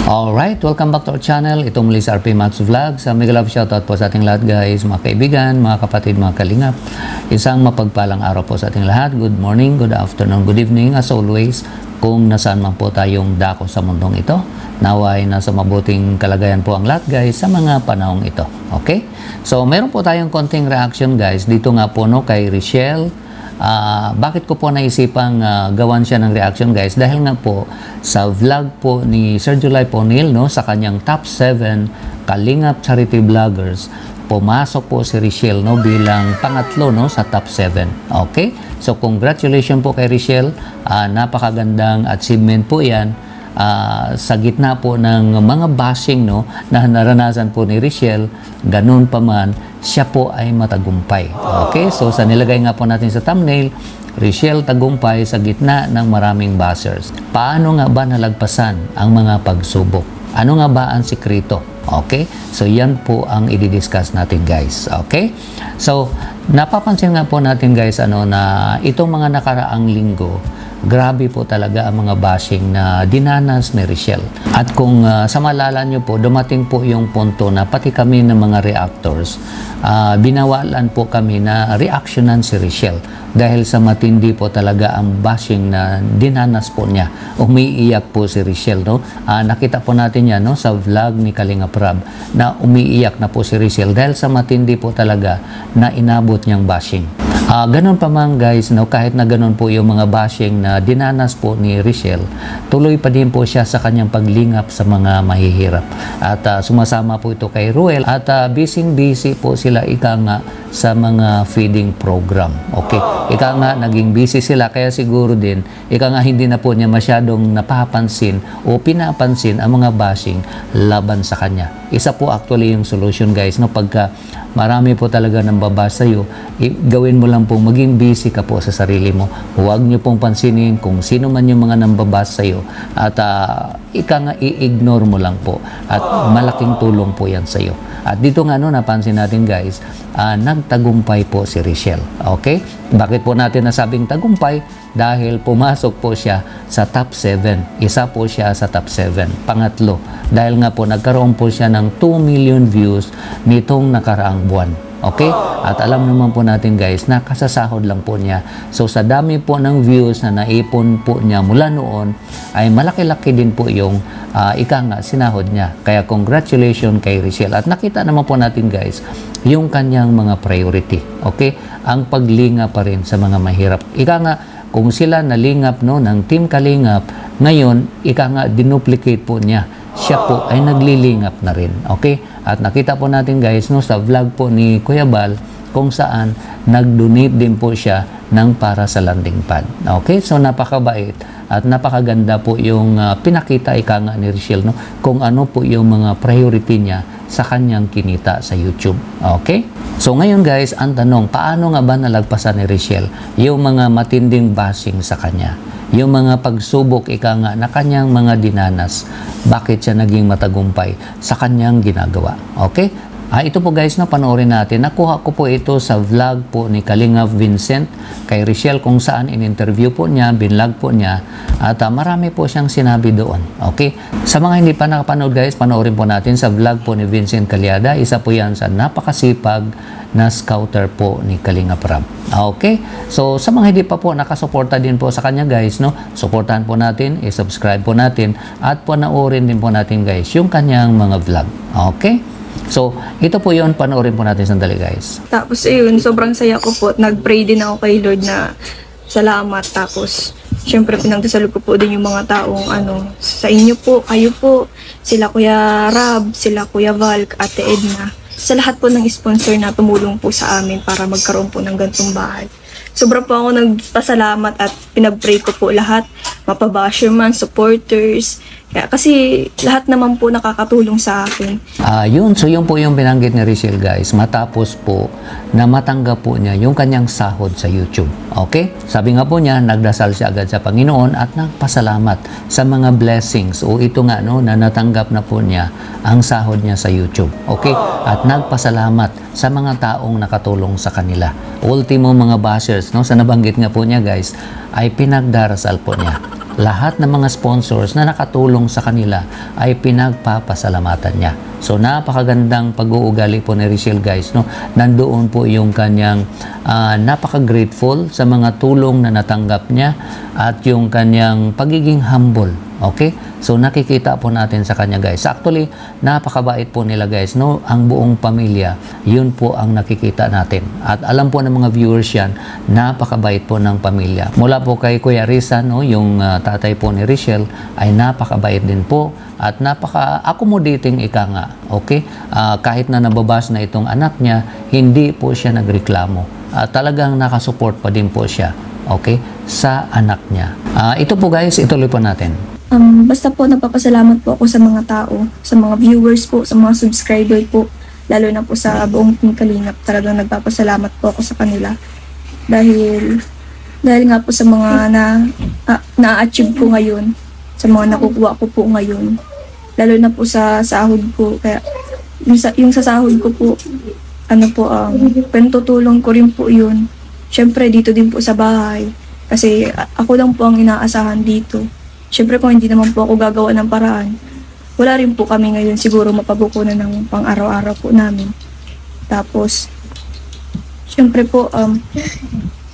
Alright, welcome back to our channel. Ito muli sa RP Max Vlog. Sa mega love shoutout po sa ating lahat guys, mga kaibigan, mga kapatid, mga kalingap. Isang mapagpalang araw po sa ating lahat. Good morning, good afternoon, good evening. As always, kung nasaan man po tayong dako sa mundong ito, naway nasa mabuting kalagayan po ang lahat guys sa mga panahong ito. Okay? So, meron po tayong konting reaction guys. Dito nga po no, kay Richelle. Bakit ko po naisipang gawan siya ng reaction guys? Dahil nga po sa vlog po ni Sir July Ponil no, sa kanyang top 7 Kalingap Charity Vloggers, pumasok po si Richelle no, bilang pangatlo no, sa top 7. Okay? So congratulations po kay Richelle. Napakagandang achievement po yan. Sa gitna po ng mga bashing no, na naranasan po ni Richelle, ganun pa man, siya po ay matagumpay. Okay? So sa nilagay nga po natin sa thumbnail, Richelle tagumpay sa gitna ng maraming bashers. Paano nga ba nalagpasan ang mga pagsubok? Ano nga ba ang sikreto? Okay? So yan po ang i-discuss natin guys. Okay? So napapansin nga po natin guys na itong mga nakaraang linggo, grabe po talaga ang mga bashing na dinanas ni Richelle. At kung sa maalala nyo po, dumating po yung punto na pati kami ng mga reactors, binawalan po kami na reactionan si Richelle. Dahil sa matindi po talaga ang bashing na dinanas po niya. Umiiyak po si Richelle. No? Nakita po natin yan no, sa vlog ni Kalinga Prab na umiiyak na po si Richelle dahil sa matindi po talaga na inabot niyang bashing. Ganun pa man guys, no, kahit na ganun po yung mga bashing na dinanas po ni Richelle, tuloy pa din po siya sa kanyang paglingap sa mga mahihirap. At sumasama po ito kay Ruel at busy po sila ika nga sa mga feeding program. Okay, ika nga naging busy sila kaya siguro din ika nga hindi na po niya masyadong napapansin o pinapansin ang mga bashing laban sa kanya. Isa po actually yung solution guys, no, pagka marami po talaga nang babasa sa'yo, gawin mo lang pong maging busy ka po sa sarili mo. Huwag nyo pong pansinin kung sino man yung mga nambabasa sa'yo at ika nga i-ignore mo lang po at malaking tulong po yan sa'yo. At dito nga no, napansin natin guys, nagtagumpay po si Richelle. Okay? Bakit po natin nasabing tagumpay? Dahil pumasok po siya sa top 7. Isa po siya sa top 7. Pangatlo. Dahil nga po nagkaroon po siya ng 2 million views nitong nakaraang buwan. Okay? At alam naman po natin guys na kasasahod lang po niya. So sa dami po ng views na naipon po niya mula noon ay malaki-laki din po yung ika nga sinahod niya. Kaya congratulations kay Richelle. At nakita naman po natin guys yung kanyang mga priority. Okay? Ang paglinga pa rin sa mga mahirap. Ika nga kung sila nalingap no, ng Team Kalingap, ngayon ika nga dinuplicate po niya. Siya po ay naglilingap na rin. Okay? At nakita po natin guys no, sa vlog po ni Kuya Bal kung saan nag-donate din po siya ng para sa landing pad. Okay? So napakabait at napakaganda po yung pinakita ika nga ni Richelle no, kung ano po yung mga priority niya sa kanyang kinita sa YouTube. Okay? So ngayon guys, ang tanong, paano nga ba nalagpasan ni Richelle yung mga matinding bashing sa kanya? Yung mga pagsubok ika nga na kanyang mga dinanas, bakit siya naging matagumpay sa kanyang ginagawa? Okay? Ito po guys, no, panoorin natin. Nakuha ko po ito sa vlog po ni Kalingap Vincent kay Richelle kung saan in-interview po niya, binlog po niya at marami po siyang sinabi doon. Okay? Sa mga hindi pa nakapanood guys, panoorin po natin sa vlog po ni Vincent Calyada. Isa po yan sa napakasipag na scouter po ni Kalinga Prab. Okay? So sa mga hindi pa po nakasuporta din po sa kanya guys, no, suportahan po natin, i-subscribe po natin at panoorin din po natin guys yung kanyang mga vlog. Okay? So, ito po yun. Panoorin po natin sandali guys. Tapos ayun, sobrang saya ko po. Nag-pray din ako kay Lord na salamat. Tapos, syempre pinagdasal ko po din yung mga taong sa inyo po, kayo po, sila Kuya Rab, sila Kuya Val, Ate Edna. Sa lahat po ng sponsor na tumulong po sa amin para magkaroon po ng gantong bahay. Sobrang po ako nagpasalamat at pinag-pray ko po lahat. Mapabasher man, supporters. Kaya, kasi lahat naman po nakakatulong sa akin. So yun po yung binanggit ni Richelle guys. Matapos po na matanggap po niya yung kanyang sahod sa YouTube. Okay? Sabi nga po niya, nagdasal siya agad sa Panginoon at nagpasalamat sa mga blessings o ito nga no, na natanggap na po niya ang sahod niya sa YouTube. Okay? At nagpasalamat sa mga taong nakatulong sa kanila. Ultimo mga bashers, no, sa nabanggit nga po niya guys, ay pinagdarasal po niya. lahat ng mga sponsors na nakatulong sa kanila ay pinagpapasalamatan niya. So napakagandang pag-uugali po ni Richelle, guys, no? Nandoon po yung kanyang napaka-grateful sa mga tulong na natanggap niya at yung kanyang pagiging humble. Okay? So nakikita po natin sa kanya, guys. Actually, napakabait po nila, guys, no? Ang buong pamilya, yun po ang nakikita natin. At alam po ng mga viewers yan, napakabait po ng pamilya. Mula po kay Kuya Rizan, no? Yung tatay po ni Richelle ay napakabait din po at napaka-accommodating ika nga. Okay? Kahit na nababas na itong anak niya, hindi po siya nagreklamo. Talagang nakasupport pa din po siya, okay, sa anak niya. Ito po, guys, ituloy po natin. Basta po nagpapasalamat po ako sa mga tao, sa mga viewers po, sa mga subscriber po, lalo na po sa buong Team Kalingap. Talagang nagpapasalamat po ako sa kanila. Dahil nga po sa mga na-achieve ko ngayon, sa mga nakukuha ko po ngayon, lalo na po sa sahod ko. Kaya yung sa sahod ko po, pentutulong ko rin po yun. Syempre dito din po sa bahay, kasi ako lang po ang inaasahan dito. Syempre kung hindi naman po ako gagawa ng paraan, wala rin po kami ngayon siguro mapabukunan ng pang-araw-araw po namin. Tapos syempre po,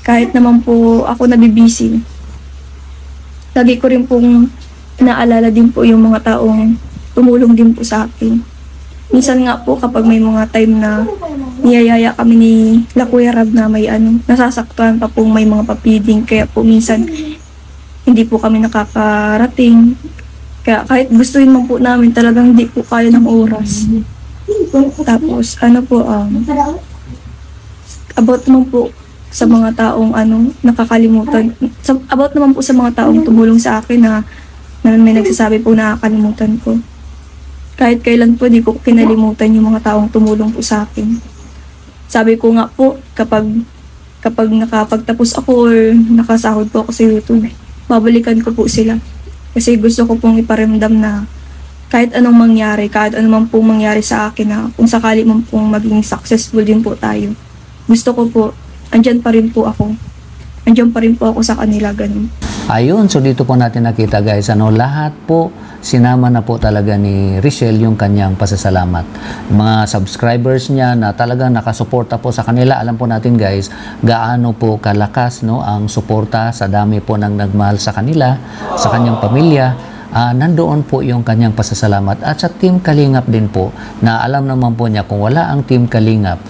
kahit naman po ako nabibisi, lagi ko rin pong inaalala din po yung mga taong tumulong din po sa akin. Minsan nga po kapag may mga time na niyayaya kami ni Kuya Rab na may nasasaktuhan pa po, may mga papiding, kaya po minsan hindi po kami nakakarating. Kaya kahit gustuin man po namin, talagang hindi po kaya ng oras. Tapos about naman po sa mga taong nakakalimutan. About naman po sa mga taong tumulong sa akin na may nagsasabi po na nakakalimutan ko. Kahit kailan po, di ko kinalimutan yung mga taong tumulong po sa akin. Sabi ko nga po, kapag nakapagtapos ako or nakasahod po ako sa YouTube, babalikan ko po sila. Kasi gusto ko pong iparamdam na kahit anong mangyari, kahit anong pong mangyari sa akin, na kung sakali man pong maging successful din po tayo, gusto ko po, andyan pa rin po ako. Andyan pa rin po ako sa kanila, ganun. Ayun, so dito po natin nakita, guys, lahat po sinama na po talaga ni Richelle yung kanyang pasasalamat. Mga subscribers niya na talagang nakasuporta po sa kanila. Alam po natin, guys, gaano po kalakas, no, ang suporta sa dami po ng nagmahal sa kanila, sa kanyang pamilya. Nandoon po yung kanyang pasasalamat. At sa Team Kalingap din po, na alam naman po niya kung wala ang Team Kalingap,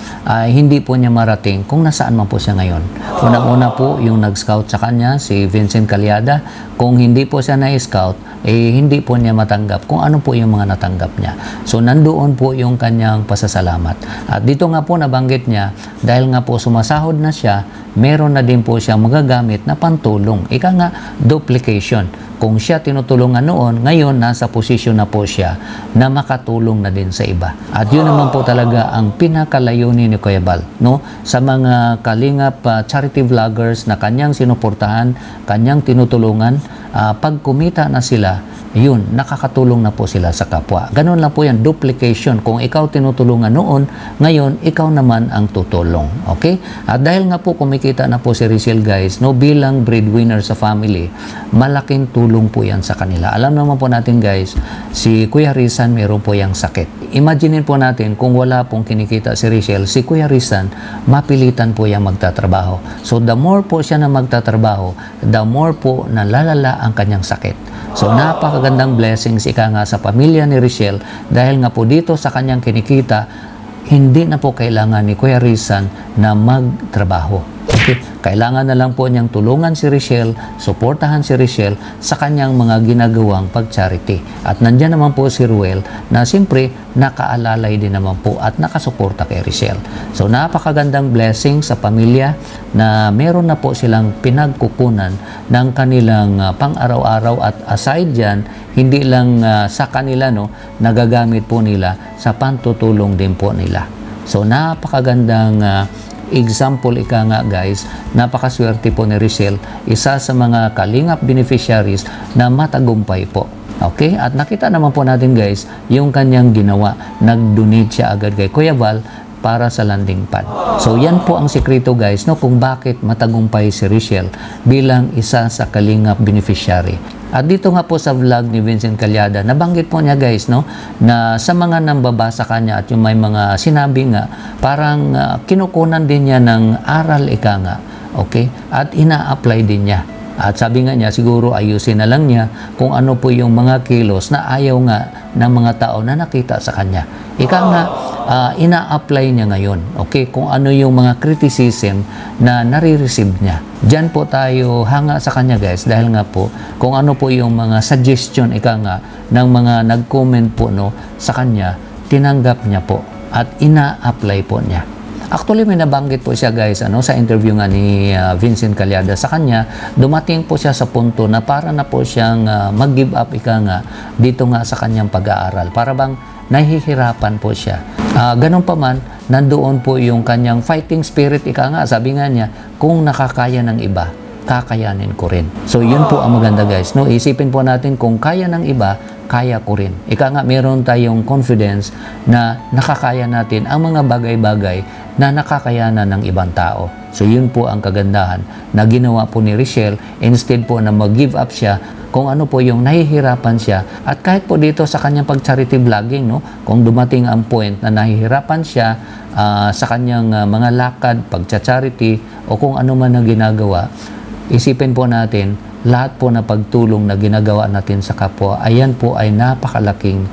hindi po niya marating kung nasaan man po siya ngayon. Unang-una po yung nag-scout sa kanya, si Vincent Calyada. Kung hindi po siya na-scout, hindi po niya matanggap kung ano po yung mga natanggap niya. So nandoon po yung kanyang pasasalamat. At dito nga po nabanggit niya, dahil nga po sumasahod na siya, meron na din po siya magagamit na pantulong. Ika nga, duplication. Kung siya tinutulungan noon, ngayon nasa posisyon na po siya na makatulong na din sa iba. At yun naman po talaga ang pinakalayunin ni Kuya Bal, no? Sa mga Kalingap charity vloggers na kanyang sinuportahan, kanyang tinutulungan, pag kumita na sila, yun, nakakatulong na po sila sa kapwa. Ganun lang po yan, duplication. Kung ikaw tinutulungan noon, ngayon, ikaw naman ang tutulong. Okay? At dahil nga po kumikita na po si Richelle, guys, no, bilang breadwinner sa family, malaking tulong po yan sa kanila. Alam naman po natin, guys, si Kuya Rizan meron po yung sakit. Imaginein po natin kung wala pong kinikita si Richelle, si Kuya Rizan, mapilitan po yung magtatrabaho. So, the more po siya na magtatrabaho, the more po nalalala ang kanyang sakit. So napakagandang blessings ika nga sa pamilya ni Richelle, dahil nga po dito sa kanyang kinikita, hindi na po kailangan ni Kuya Rizan na magtrabaho. Okay? Kailangan na lang po niyang tulungan si Richelle, suportahan si Richelle sa kanyang mga ginagawang pag-charity. At nandiyan naman po si Ruel na siyempre nakaalalay din naman po at nakasuporta kay Richelle. So napakagandang blessing sa pamilya na meron na po silang pinagkukunan ng kanilang pang-araw-araw, at aside dyan, hindi lang sa kanila, no, nagagamit po nila sa pantutulong din po nila. So napakagandang example ika nga, guys, napakaswerte po ni Richelle, isa sa mga Kalingap beneficiaries na matagumpay po. Okay? At nakita naman po natin, guys, yung kanyang ginawa. Nag-donate siya agad kay Kuya Val para sa landing pad. So yan po ang sekreto, guys, no, kung bakit matagumpay si Richelle bilang isa sa Kalingap beneficiary. At dito nga po sa vlog ni Vincent Calyada, nabanggit po niya guys, no, na sa mga nambabasa kanya at yung may mga sinabi nga, parang kinukunan din niya ng aral ika nga, okay? At ina-apply din niya. At sabi nga niya, siguro ayusin na lang niya kung ano po yung mga kilos na ayaw nga ng mga tao na nakita sa kanya. Ika nga, ina-apply niya ngayon. Okay? Kung ano yung mga criticism na nare-receive niya. Diyan po tayo hanga sa kanya guys, dahil nga po kung ano po yung mga suggestion, ika nga, ng mga nag-comment po no, sa kanya, tinanggap niya po at ina-apply po niya. Actually, may nabanggit po siya guys sa interview nga ni Vincent Calyada sa kanya. Dumating po siya sa punto na para na po siyang mag-give up ika nga dito nga sa kanyang pag-aaral. Para bang nahihirapan po siya. Ganun pa man, nandoon po yung kanyang fighting spirit ika nga. Sabi nga niya, kung nakakaya ng iba, kakayanin ko rin. So yun po ang maganda guys. No? Isipin po natin kung kaya ng iba, kaya ko rin. Ika nga, meron tayong confidence na nakakaya natin ang mga bagay-bagay na nakakayanan ng ibang tao. So yun po ang kagandahan na ginawa po ni Richelle. Instead po na mag-give up siya kung ano po yung nahihirapan siya. At kahit po dito sa kanyang pag-charity vlogging, no, kung dumating ang point na nahihirapan siya sa kanyang mga lakad, pag-charity, o kung ano man na ginagawa, isipin po natin, lahat po na pagtulong na ginagawa natin sa kapwa, ayan po ay napakalaking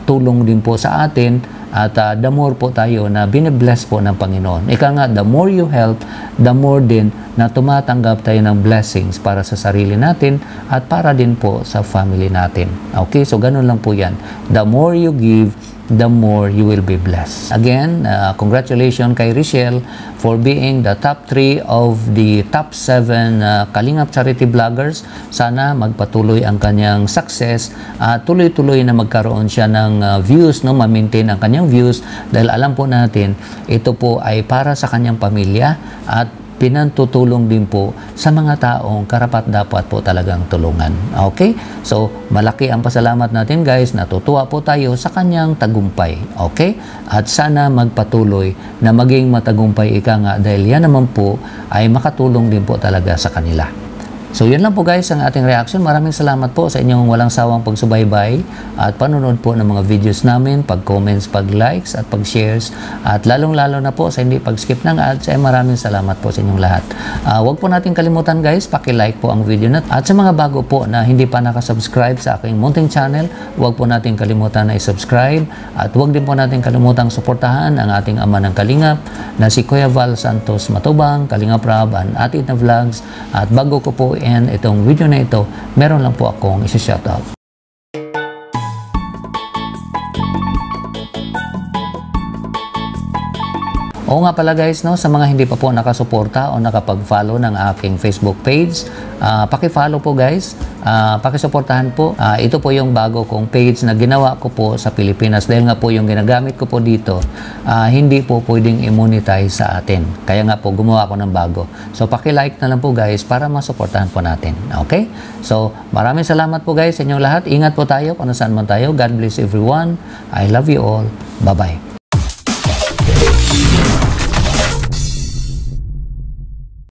tulong din po sa atin. At the more po tayo na binibless po ng Panginoon. Ika nga, the more you help, the more din na tumatanggap tayo ng blessings para sa sarili natin at para din po sa family natin. Okay, so ganun lang po yan. The more you give, the more you will be blessed. Again, congratulations kay Richelle for being the top 3 of the top 7 Kalingap charity vloggers. Sana magpatuloy ang kanyang success at tuloy-tuloy na magkaroon siya ng views, no, ma-maintain ang kanyang views, dahil alam po natin ito po ay para sa kanyang pamilya at pinantutulong din po sa mga taong karapat-dapat po talagang tulungan. Okay? So, malaki ang pasalamat natin guys. Natutuwa po tayo sa kanyang tagumpay. Okay? At sana magpatuloy na maging matagumpay ika nga, dahil yan naman po ay makatulong din po talaga sa kanila. So, yun lang po guys ang ating reaction. Maraming salamat po sa inyong walang sawang pagsubaybay at panonood po ng mga videos namin, pag-comments, pag-likes at pag-shares, at lalong-lalo na po sa hindi pag-skip ng ads. Ay maraming salamat po sa inyong lahat. Huwag po natin kalimutan guys, paki-like po ang video natin. At sa mga bago po na hindi pa nakasubscribe sa aking munting channel, huwag po natin kalimutan na i-subscribe, at huwag din po natin kalimutang suportahan ang ating ama ng Kalingap na si Kuya Val Santos Matubang, Kalingap Rab, and Atid na Vlogs. At bago ko po and itong video na ito, meron lang po akong isa-shoutout. Oo nga pala guys, no, sa mga hindi pa po nakasuporta o nakapag-follow ng aking Facebook page, paki-follow po guys, paki-suportahan po. Ito po yung bago kong page na ginawa ko po sa Pilipinas, dahil nga po yung ginagamit ko po dito, hindi po pwedeng i-monetize sa atin. Kaya nga po gumawa ko ng bago. So paki-like na lang po guys para masuportahan po natin. Okay? So maraming salamat po guys sa inyong lahat. Ingat po tayo kung saan man tayo. God bless everyone. I love you all. Bye-bye.